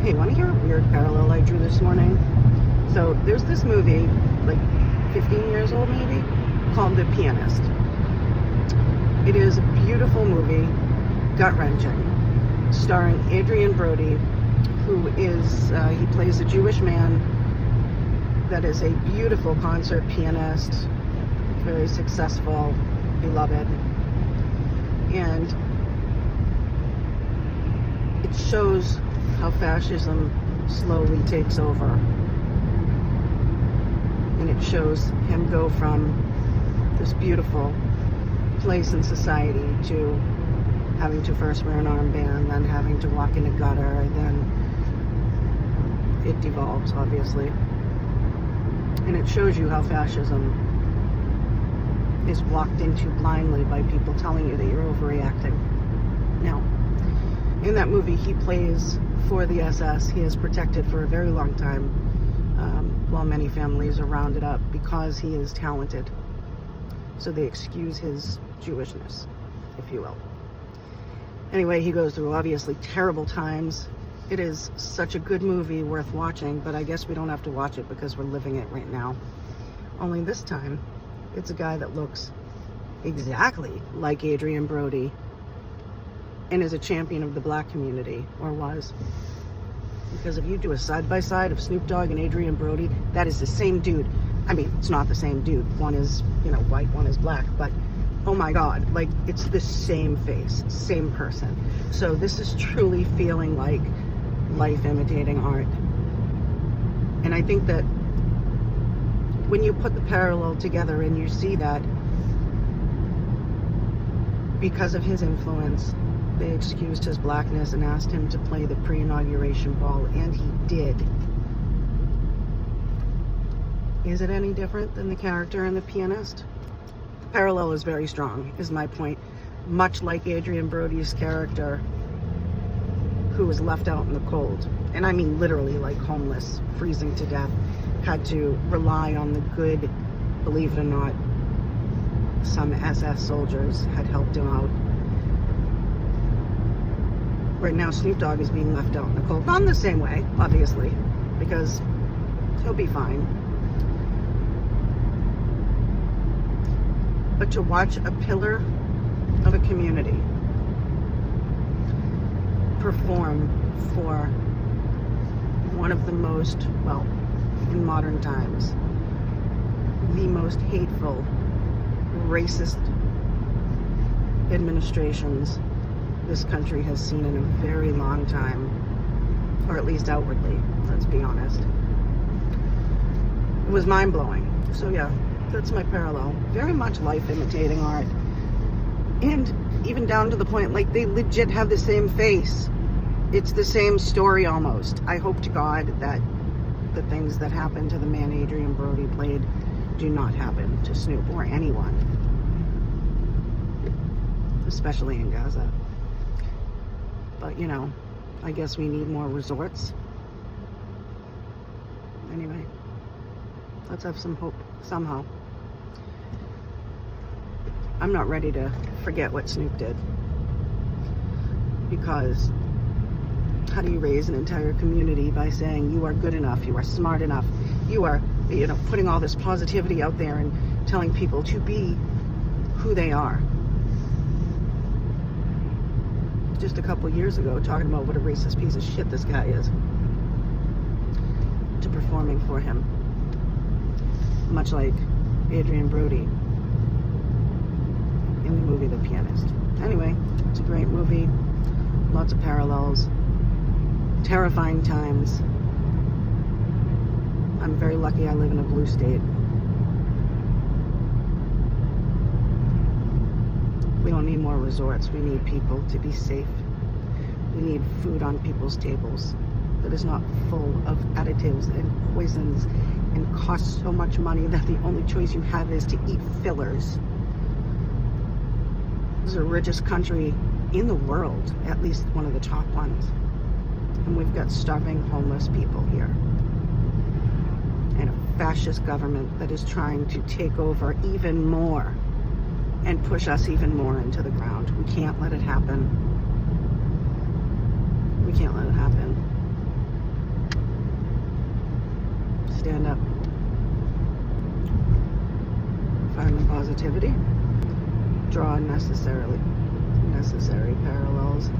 Hey, want to hear a weird parallel I drew this morning? So there's this movie, like 15 years old maybe, called The Pianist. It is a beautiful movie, gut-wrenching, starring Adrian Brody, who is, he plays a Jewish man that is a beautiful concert pianist, very successful, beloved, and it shows how fascism slowly takes over. And it shows him go from this beautiful place in society to having to first wear an armband, then having to walk in a gutter, then it devolves, obviously. And it shows you how fascism is walked into blindly by people telling you that you're overreacting. Now, in that movie, he plays for the SS. He is protected for a very long time, while many families are rounded up because he is talented. So they excuse his Jewishness, if you will. Anyway, he goes through obviously terrible times. It is such a good movie, worth watching, but I guess we don't have to watch it because we're living it right now. Only this time, it's a guy that looks exactly like Adrian Brody and is a champion of the black community, or was. Because if you do a side-by-side of Snoop Dogg and Adrian Brody, that is the same dude. I mean, it's not the same dude. One is, white, one is black, but oh my God, like, it's the same face, same person. So this is truly feeling like life imitating art. And I think that when you put the parallel together and you see that because of his influence, they excused his blackness and asked him to play the pre-inauguration ball, and he did. Is it any different than the character in The Pianist? The parallel is very strong, is my point. Much like Adrian Brody's character, who was left out in the cold. And I mean literally, like homeless, freezing to death, had to rely on the good, believe it or not, some SS soldiers had helped him out. Right now, Snoop Dogg is being left out in the cold. Not in the same way, obviously, because he'll be fine. But to watch a pillar of a community perform for one of the most, well, in modern times, the most hateful, racist administrations this country has seen in a very long time, or at least outwardly, let's be honest. It was mind-blowing. So yeah, that's my parallel. Very much life imitating art. And even down to the point, like, they legit have the same face. It's the same story almost. I hope to God that the things that happened to the man Adrian Brody played do not happen to Snoop or anyone. Especially in Gaza. But, I guess we need more resorts. Anyway, let's have some hope somehow. I'm not ready to forget what Snoop did. Because how do you raise an entire community by saying you are good enough, you are smart enough, you are, putting all this positivity out there and telling people to be who they are? Just a couple years ago, talking about what a racist piece of shit this guy is, to performing for him, much like Adrian Brody in the movie The Pianist. Anyway, it's a great movie, lots of parallels, terrifying times. I'm very lucky I live in a blue state. We don't need more resorts. We need people to be safe. We need food on people's tables that is not full of additives and poisons and costs so much money that the only choice you have is to eat fillers. This is the richest country in the world, at least one of the top ones. And we've got starving homeless people here. And a fascist government that is trying to take over even more and push us even more into the ground. We can't let it happen. We can't let it happen. stand up. Find the positivity. Draw necessary parallels.